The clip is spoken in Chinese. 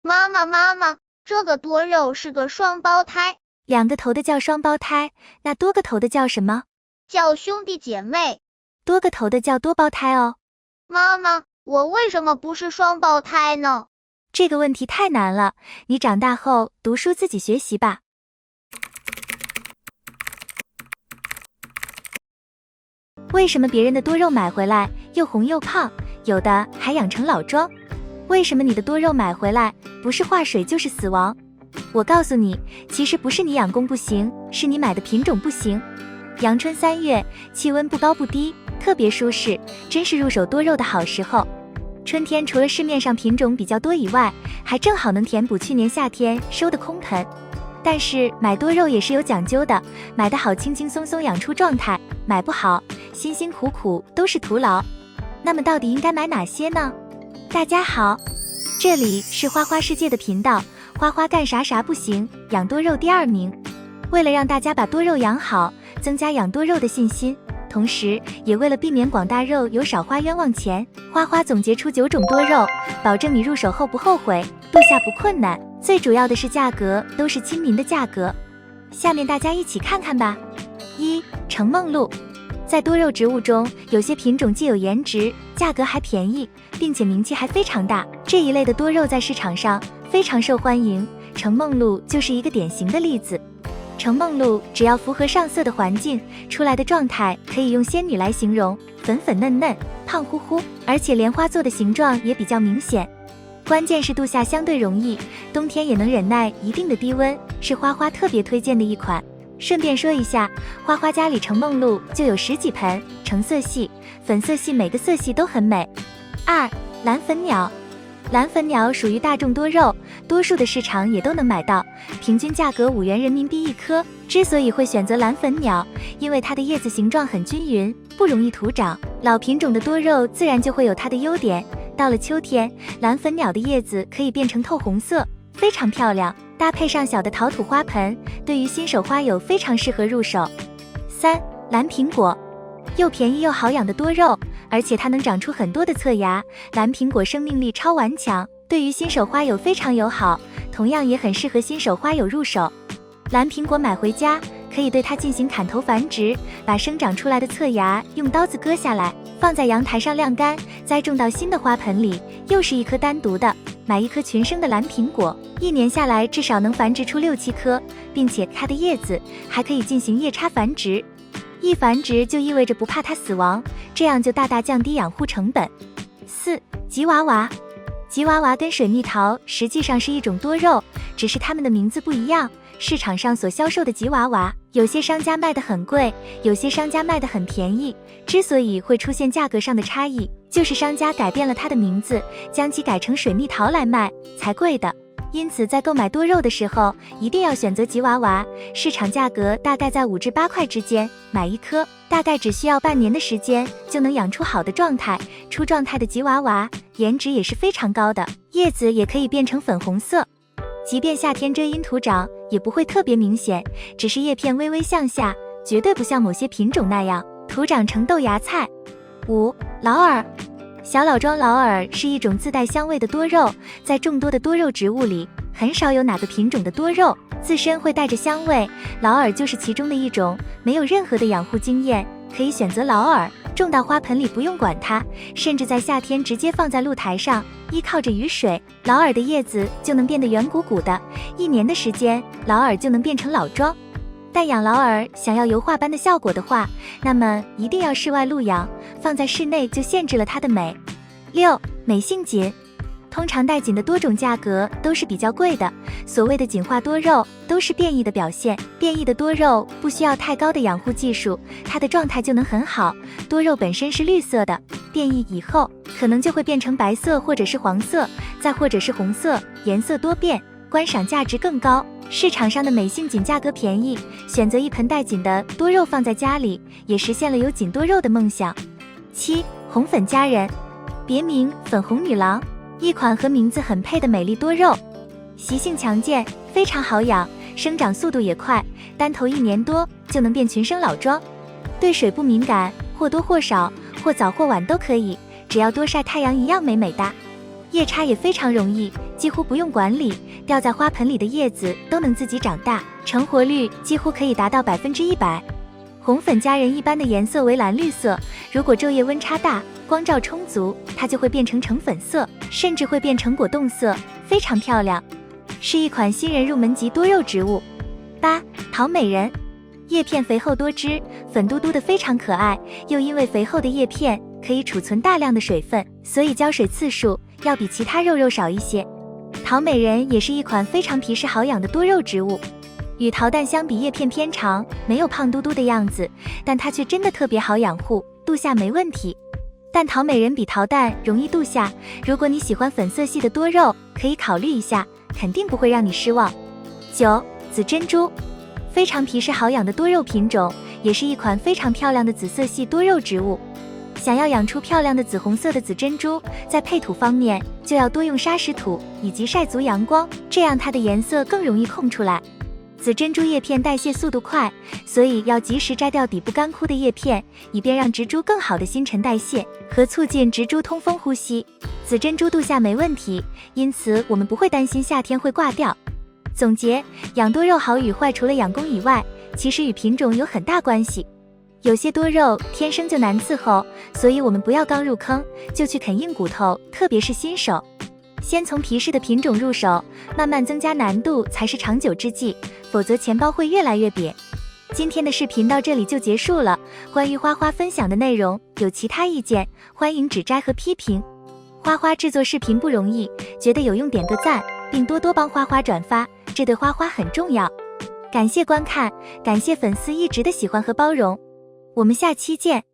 妈妈妈妈，这个多肉是个双胞胎，两个头的叫双胞胎，那多个头的叫什么？叫兄弟姐妹。多个头的叫多胞胎哦。妈妈，我为什么不是双胞胎呢？这个问题太难了，你长大后读书自己学习吧。为什么别人的多肉买回来又红又胖，有的还养成老妆？为什么你的多肉买回来不是化水就是死亡？我告诉你，其实不是你养工不行，是你买的品种不行。阳春3月，气温不高不低，特别舒适，真是入手多肉的好时候。春天除了市面上品种比较多以外，还正好能填补去年夏天收的空盆。但是买多肉也是有讲究的，买得好轻轻松松养出状态，买不好辛辛苦苦都是徒劳。那么到底应该买哪些呢？大家好，这里是花花世界的频道，花花干啥啥不行，养多肉第2名。为了让大家把多肉养好，增加养多肉的信心，同时也为了避免广大肉友少花冤枉钱，花花总结出9种多肉，保证你入手后不后悔，录下不困难，最主要的是价格都是亲民的价格。下面大家一起看看吧。1. 橙梦露。在多肉植物中，有些品种既有颜值，价格还便宜，并且名气还非常大，这一类的多肉在市场上非常受欢迎，橙梦露就是一个典型的例子。橙梦露只要符合上色的环境，出来的状态可以用仙女来形容，粉粉嫩嫩，胖乎乎，而且莲花座的形状也比较明显。关键是度夏相对容易，冬天也能忍耐一定的低温，是花花特别推荐的一款。顺便说一下，花花家里橙梦露就有10几盆，橙色系、粉色系每个色系都很美。2. 蓝粉鸟。蓝粉鸟属于大众多肉，多数的市场也都能买到，平均价格5元人民币一颗。之所以会选择蓝粉鸟，因为它的叶子形状很均匀，不容易徒长，老品种的多肉自然就会有它的优点。到了秋天，蓝粉鸟的叶子可以变成透红色，非常漂亮，搭配上小的陶土花盆，对于新手花友非常适合入手。3. 蓝苹果。又便宜又好养的多肉，而且它能长出很多的侧芽，蓝苹果生命力超顽强，对于新手花友非常友好，同样也很适合新手花友入手。蓝苹果买回家，可以对它进行砍头繁殖，把生长出来的侧芽用刀子割下来，放在阳台上晾干，栽种到新的花盆里，又是一颗单独的。买一颗群生的蓝苹果，1年下来至少能繁殖出6、7颗，并且它的叶子还可以进行夜叉繁殖。一繁殖就意味着不怕它死亡，这样就大大降低养护成本。4. 吉娃娃。吉娃娃跟水蜜桃实际上是一种多肉，只是它们的名字不一样。市场上所销售的吉娃娃，有些商家卖得很贵，有些商家卖得很便宜。之所以会出现价格上的差异，就是商家改变了它的名字，将其改成水蜜桃来卖，才贵的。因此在购买多肉的时候，一定要选择吉娃娃，市场价格大概在5至8块之间，买一颗大概只需要半年的时间就能养出好的状态。出状态的吉娃娃颜值也是非常高的，叶子也可以变成粉红色，即便夏天遮阴土长也不会特别明显，只是叶片微微向下，绝对不像某些品种那样土长成豆芽菜。5. 老耳。小老庄老耳是一种自带香味的多肉，在众多的多肉植物里，很少有哪个品种的多肉自身会带着香味，老耳就是其中的一种。没有任何的养护经验，可以选择老耳，种到花盆里不用管它，甚至在夏天直接放在露台上，依靠着雨水，老耳的叶子就能变得圆鼓鼓的，1年的时间，老耳就能变成老桩。但养老耳想要油画般的效果的话，那么一定要室外露养，放在室内就限制了它的美。6. 美杏锦。通常带锦的多种价格都是比较贵的，所谓的锦化多肉都是变异的表现，变异的多肉不需要太高的养护技术，它的状态就能很好。多肉本身是绿色的，变异以后可能就会变成白色或者是黄色，再或者是红色，颜色多变，观赏价值更高。市场上的美杏锦价格便宜，选择一盆带锦的多肉放在家里，也实现了有锦多肉的梦想。7. 红粉佳人。别名粉红女郎，一款和名字很配的美丽多肉，习性强健，非常好养，生长速度也快，单头1年多就能变群生老桩。对水不敏感，或多或少，或早或晚都可以，只要多晒太阳一样美美哒。叶插也非常容易，几乎不用管理，掉在花盆里的叶子都能自己长大，成活率几乎可以达到100%。红粉佳人一般的颜色为蓝绿色，如果昼夜温差大，光照充足，它就会变成橙粉色，甚至会变成果冻色，非常漂亮，是一款新人入门级多肉植物。8. 桃美人，叶片肥厚多汁，粉嘟嘟的非常可爱，又因为肥厚的叶片可以储存大量的水分，所以浇水次数要比其他肉少一些。桃美人也是一款非常皮实好养的多肉植物。与桃蛋相比，叶片偏长，没有胖嘟嘟的样子，但它却真的特别好养护，度夏没问题。但桃美人比桃蛋容易度夏，如果你喜欢粉色系的多肉，可以考虑一下，肯定不会让你失望。9. 紫珍珠，非常皮实好养的多肉品种，也是一款非常漂亮的紫色系多肉植物。想要养出漂亮的紫红色的紫珍珠，在配土方面就要多用砂石土以及晒足阳光，这样它的颜色更容易控出来。紫珍珠叶片代谢速度快，所以要及时摘掉底部干枯的叶片，以便让植株更好的新陈代谢和促进植株通风呼吸。紫珍珠度夏没问题，因此我们不会担心夏天会挂掉。总结，养多肉好与坏，除了养工以外，其实与品种有很大关系。有些多肉天生就难伺候，所以我们不要刚入坑就去啃硬骨头，特别是新手。先从皮实的品种入手，慢慢增加难度才是长久之计，否则钱包会越来越瘪。今天的视频到这里就结束了，关于花花分享的内容有其他意见，欢迎指摘和批评。花花制作视频不容易，觉得有用点个赞，并多多帮花花转发，这对花花很重要。感谢观看，感谢粉丝一直的喜欢和包容，我们下期见。